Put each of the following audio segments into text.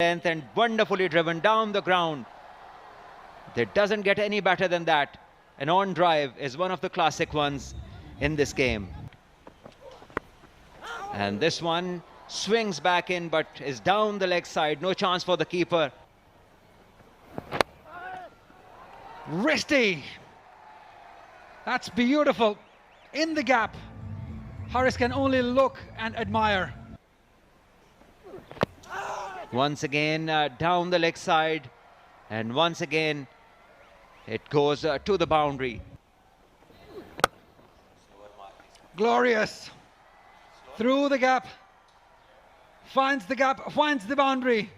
And wonderfully driven down the ground. It doesn't get any better than that. An on drive is one of the classic ones in this game. And this one swings back in, but is down the leg side. No chance for the keeper. Risty. That's beautiful. In the gap. Harris can only look and admire. Once again, down the leg side. And once again, it goes to the boundary. Glorious. Through the gap. Finds the gap, finds the boundary.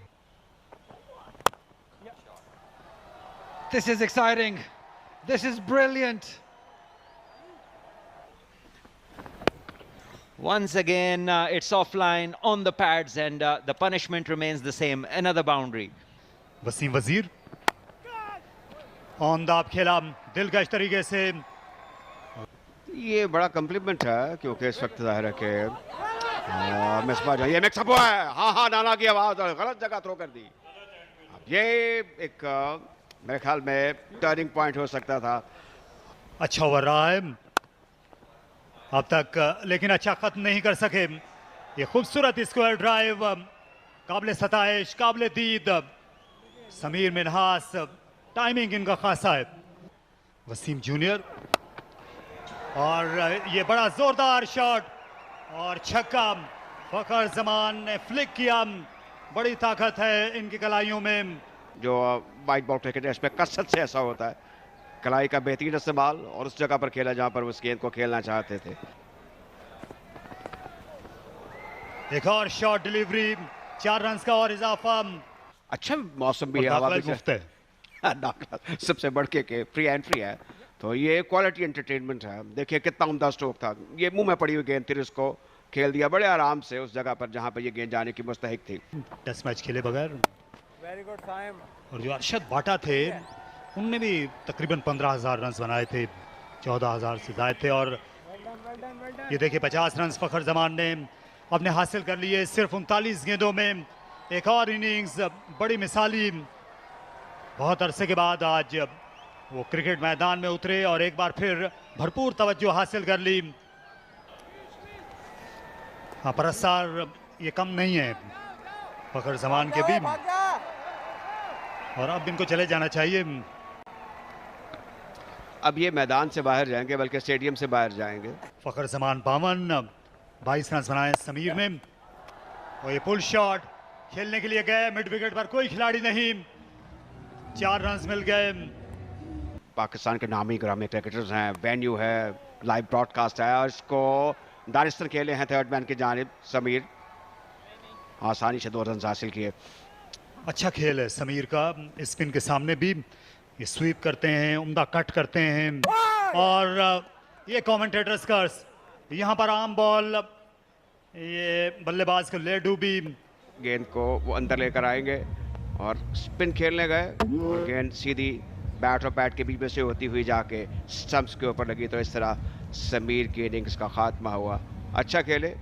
This is exciting. This is brilliant. Once again, it's offline on the pads, and the punishment remains the same. Another boundary. Wasim वजीर on the खेला दिलकश तरीके से। ये बड़ा complement है क्योंकि इस वक्त जाहिर है कि मिसबा जो ये मिक्सअप हुआ है। हाँ नाना की आवाज गलत जगह थ्रो कर दी। ये एक मेरे ख्याल में टर्निंग पॉइंट हो सकता था। अच्छा ओवर रहा है अब तक, लेकिन अच्छा खत्म नहीं कर सके। ये खूबसूरत स्क्वायर ड्राइव, काबिल सताइश, काबिल दीद। समीर मिन्हास, टाइमिंग इनका खासा है। वसीम जूनियर, और ये बड़ा जोरदार शॉट और छक्का। फखर जमान ने फ्लिक किया। बड़ी ताकत है इनकी कलाइयों में। जो वाइट बॉल क्रिकेट है इसमें कसरत से ऐसा होता है, कलाई का बेहतरीन इस्तेमाल और उस जगह पर खेला जहां पर उस गेंद को खेलना चाहते थे। एक और शॉट डिलीवरी, 4 रन का और इजाफा। अच्छा मौसम भी है, हवा भी मुफ्त है। सबसे बढ़ के फ्री एंट्री है, तो ये क्वालिटी एंटरटेनमेंट है। देखिए कितना उम्दा स्ट्रोक था। ये मुंह में पड़ी हुई गेंद थी, इसको खेल दिया बड़े आराम से उस जगह पर जहां पर ये गेंद जाने की मुस्तहिक थी। टेस्ट मैच खेले बगैर। Very good time. और जो अरशद बाटा थे उनने भी तकरीबन 15,000 रन बनाए थे, 14,000 से ज़ायद थे। और ये देखिए 50 रन फखर जमान ने अपने हासिल कर लिए सिर्फ 39 गेंदों में। एक और इनिंग्स बड़ी मिसाली। बहुत अरसे के बाद आज वो क्रिकेट मैदान में उतरे और एक बार फिर भरपूर तवज्जो हासिल कर ली। हाँ, परस्तार ये कम नहीं है फखर जमान के भी, और अब इनको चले जाना चाहिए। अब ये मैदान से बाहर जाएंगे, बल्कि स्टेडियम से बाहर जाएंगे। फखर जमान 52, 22 रन बनाए समीर ने। और ये पुल शॉट खेलने के लिए गए, मिड विकेट पर कोई खिलाड़ी नहीं, 4 रन मिल गए। पाकिस्तान के नामी ग्रामी क्रिकेटर्स हैं, वेन्यू है, लाइव ब्रॉडकास्ट है, और इसको दानिस्तर खेले हैं थर्ड मैन की जानिब समीर, आसानी से 2 रन हासिल किए। अच्छा खेल है समीर का, स्पिन के सामने भी ये स्वीप करते हैं, उम्दा कट करते हैं। और ये कमेंटेटर्स का यहाँ पर आम बॉल, ये बल्लेबाज को ले डूबी। गेंद को वो अंदर लेकर आएंगे और स्पिन खेलने गए, और गेंद सीधी बैट और पैड के बीच में से होती हुई जाके स्टंप्स के ऊपर लगी, तो इस तरह समीर की इनिंग्स का खात्मा हुआ। अच्छा खेले,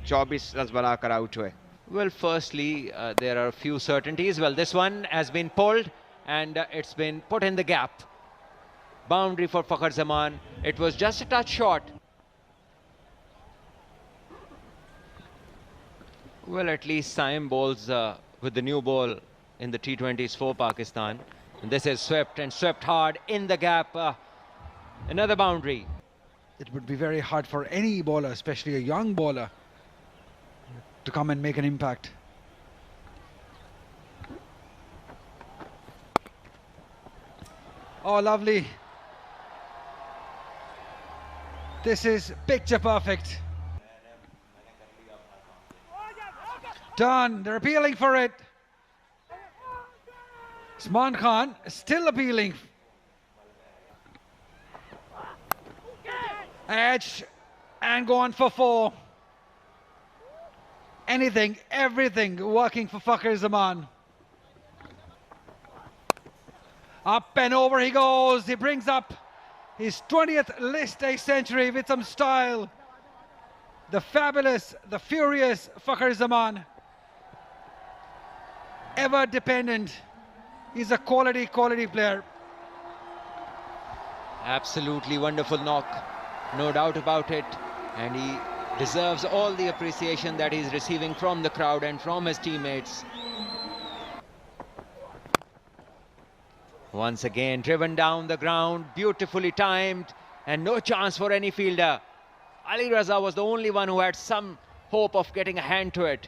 24 रन बनाकर आउट हुए। Well, firstly, there are a few certainties. Well, this one has been pulled and it's been put in the gap. Boundary for Fakhar Zaman. It was just a touch short. Well, at least Saim bowls with the new ball in the T20s for Pakistan. And this is swept and swept hard in the gap. Another boundary. It would be very hard for any bowler, especially a young bowler, to come and make an impact. Oh, lovely. This is picture perfect. Done. They're appealing for it. Usman Khan still appealing. Edge and go on for 4. Anything, everything working for Fakhar Zaman. Up and over he goes. He brings up his 20th list A century with some style. The fabulous, the furious Fakhar Zaman. ever dependent. He's a quality player. Absolutely wonderful knock, no doubt about it. And he deserves all the appreciation that he's receiving from the crowd and from his teammates. Once again, driven down the ground, beautifully timed, and no chance for any fielder. Ali Raza was the only one who had some hope of getting a hand to it.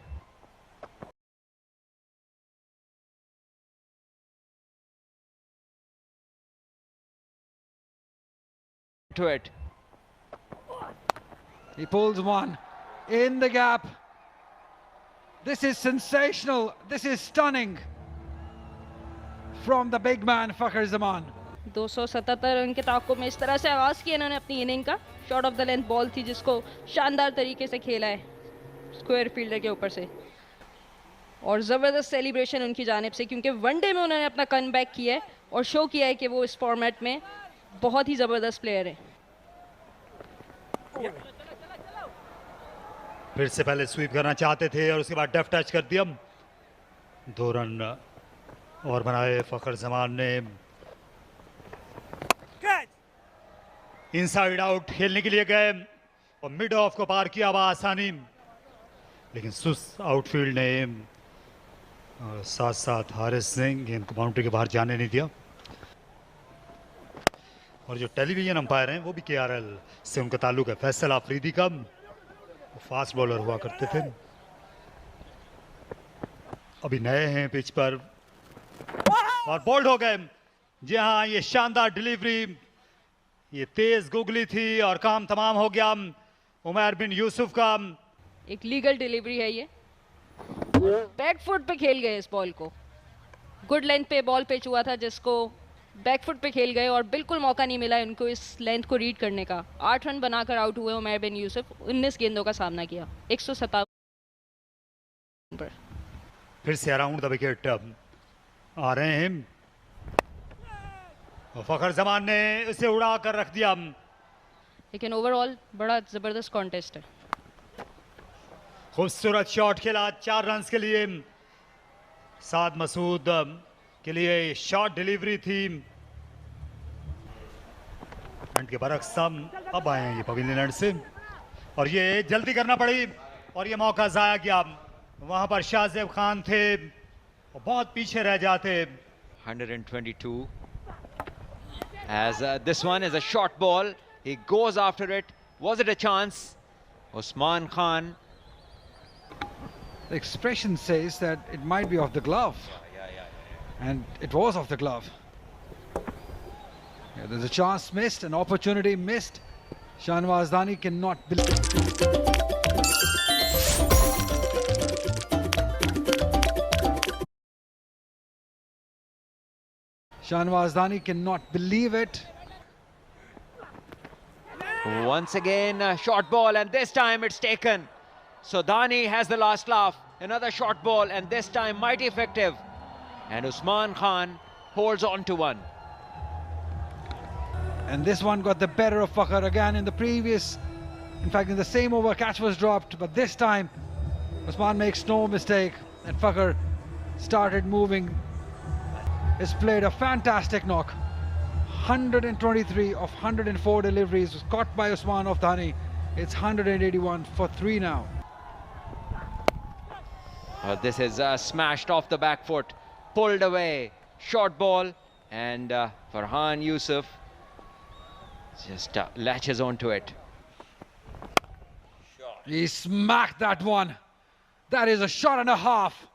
He pulls one in the gap. This is sensational. This is stunning from the big man Fakhar Zaman. 277 run के ताक़ुब में इस तरह से आगाज़ किया इन्होंने अपनी inning का. Short of the length ball थी जिसको शानदार तरीके से खेला है स्क्वायर फील्डर के ऊपर से, और ज़बरदस्त सेलिब्रेशन उनकी जानिब से, क्योंकि वनडे में उन्होंने अपना कम बैक किया है और शो किया है कि वो इस फॉर्मेट में बहुत ही ज़बरदस्त प्लेयर है. फिर से पहले स्वीप करना चाहते थे और उसके बाद डेफ टच कर दिया. 2 रन और बनाए फखर जमान ने. इनसाइड आउट खेलने के लिए गए और मिड ऑफ को पार किया आसानी, लेकिन सुस आउटफील्ड ने साथ साथ हारिस सिंह गेंद को बाउंड्री के बाहर जाने नहीं दिया. और जो टेलीविजन अंपायर हैं वो भी केआरएल से उनका ताल्लुक है. फैसल आफरीदी का फास्ट बॉलर हुआ करते थे, अभी नए हैं पिच पर और बोल्ड हो गए. जी हाँ, ये शानदार डिलीवरी, ये तेज गुगली थी और काम तमाम हो गया उमर बिन यूसुफ का. एक लीगल डिलीवरी है ये. बैक फुट पे खेल गए इस बॉल को. गुड लेंथ पे बॉल पिच हुआ था जिसको बैक फुट पे खेल गए और बिल्कुल मौका नहीं मिला इनको इस लेंथ को रीड करने का. 8 रन बनाकर आउट हुए उमर बिन यूसुफ. 19 गेंदों का सामना किया 157 पर. फिर से अराउंड द विकेट आ रहे हैं और फखर जमान ने इसे उड़ा कर रख दिया. लेकिन ओवरऑल बड़ा जबरदस्त कॉन्टेस्ट है. खूबसूरत शॉट खेला 4 रन के लिए. साद मसूद के लिए शॉट डिलीवरी थी. एंड के बरक्स अब आए हैं ये पवेलियन एंड से और ये जल्दी करना पड़ी और ये मौका जाया गया. वहां पर शाहजेब खान थे और बहुत पीछे रह जाते. 122 as this one is a short ball. He goes after it. Was it a chance? Usman Khan. The expression says that it might be off the glove. And it was off the glove. Yeah, there's a chance missed, an opportunity missed. Shahnawaz Dani cannot believe. Shahnawaz Dani cannot believe it. Once again, a short ball, and this time it's taken. So Dani has the last laugh. Another short ball, and this time mighty effective. And Usman Khan holds on to one. And this one got the better of Fakhar again in the previous. In fact, in the same over, catch was dropped, but this time Usman makes no mistake, and Fakhar started moving. He's played a fantastic knock. 123 of 104 deliveries was caught by Usman of Dani. It's 181 for 3 now. This is smashed off the back foot, pulled away, short ball, and Farhan Yusuf just latches onto it. He smacked that one. That is a shot and a half.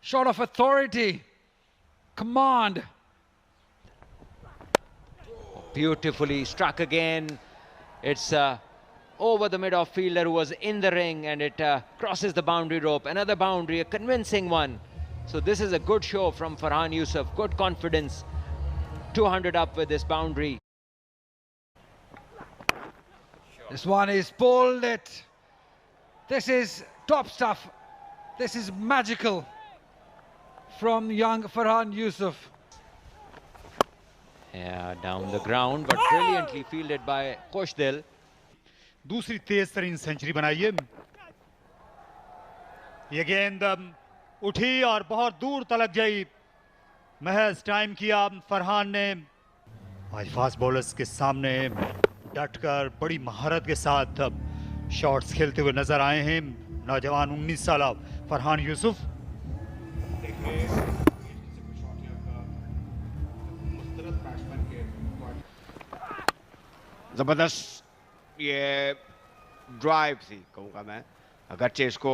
Shot of authority, command. Beautifully struck again. It's over the mid-off fielder who was in the ring, and it crosses the boundary rope. Another boundary, a convincing one. So this is a good show from Farhan Yusuf. Good confidence. 200 up with this boundary. This one is pulled it. This is top stuff. This is magical from young Farhan Yusuf. Yeah, down the ground, but brilliantly fielded by Khoshdil. दूसरी तेज तरीन century बनाई है. ये गेंद उठी और बहुत दूर तलक गई। महज टाइम किया फरहान ने। आज फास्ट बॉलर्स के सामने डटकर बड़ी महारत के साथ शॉट्स खेलते हुए नजर आए हैं नौजवान 19 साल फरहान यूसुफ। जबरदस्त ये ड्राइव थी कहूँगा मैं, अगरचे इसको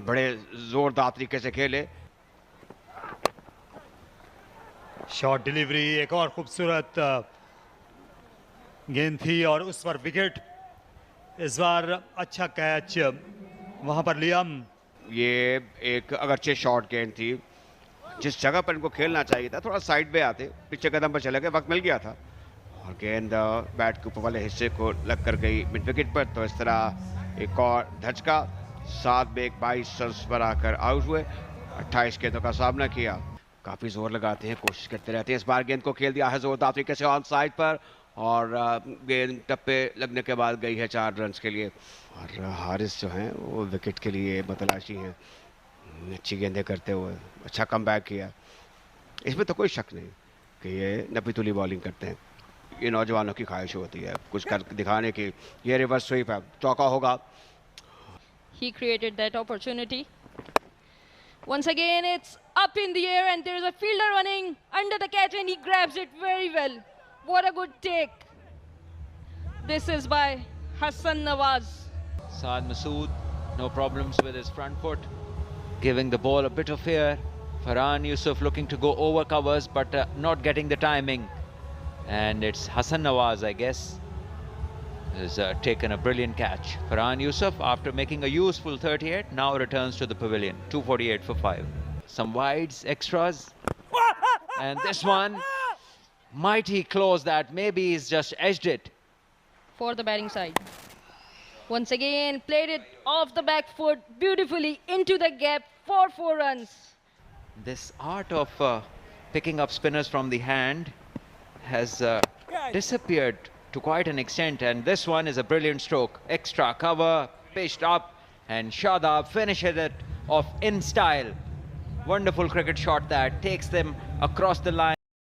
बड़े जोरदार तरीके से खेले। शॉट डिलीवरी एक और खूबसूरत गेंद थी और उस पर विकेट। इस बार अच्छा कैच वहां पर लिया। ये एक अगरचे शॉट गेंद थी, जिस जगह पर इनको खेलना चाहिए था थोड़ा साइड पे आते, पीछे कदम पर चले गए, वक्त मिल गया था और गेंद बैट के ऊपर वाले हिस्से को लग कर गई मिड विकेट पर। तो इस तरह एक और धचका, साथ में एक 22 रन्स पर आकर आउट हुए। 28 गेंदों का सामना किया। काफी जोर लगाते हैं, कोशिश करते रहते हैं। इस बार गेंद को खेल दिया है जोरदार तरीके से ऑन साइड पर और गेंद टप्पे लगने के बाद गई है 4 रन्स के लिए। और हारिस जो हैं वो विकेट के लिए मतलाशी हैं, अच्छी गेंदें करते हुए अच्छा कमबैक किया। इसमें तो कोई शक नहीं कि ये नपीतुली बॉलिंग करते हैं। ये नौजवानों की ख्वाहिश होती है कुछ कर दिखाने की। ये रिवर्स स्वीप है, चौका होगा। He created that opportunity. Once again, it's up in the air and there is a fielder running under the catch and he grabs it very well. What a good take. This is by Hassan Nawaz. Saad Masood, no problems with his front foot, giving the ball a bit of air. Farhan Yusuf looking to go over covers but not getting the timing. And it's Hassan Nawaz, I guess, has taken a brilliant catch. Farhan Yusuf, after making a useful 38, now returns to the pavilion. 248 for 5. Some wides, extras. And this one, might he close that? Maybe he's just edged it. For the batting side. Once again, played it off the back foot beautifully into the gap for 4 runs. This art of picking up spinners from the hand has disappeared to quite an extent, and this one is a brilliant stroke. Extra cover, pitched up, and Shadab finishes it off in style. Wonderful cricket shot that takes them across the line.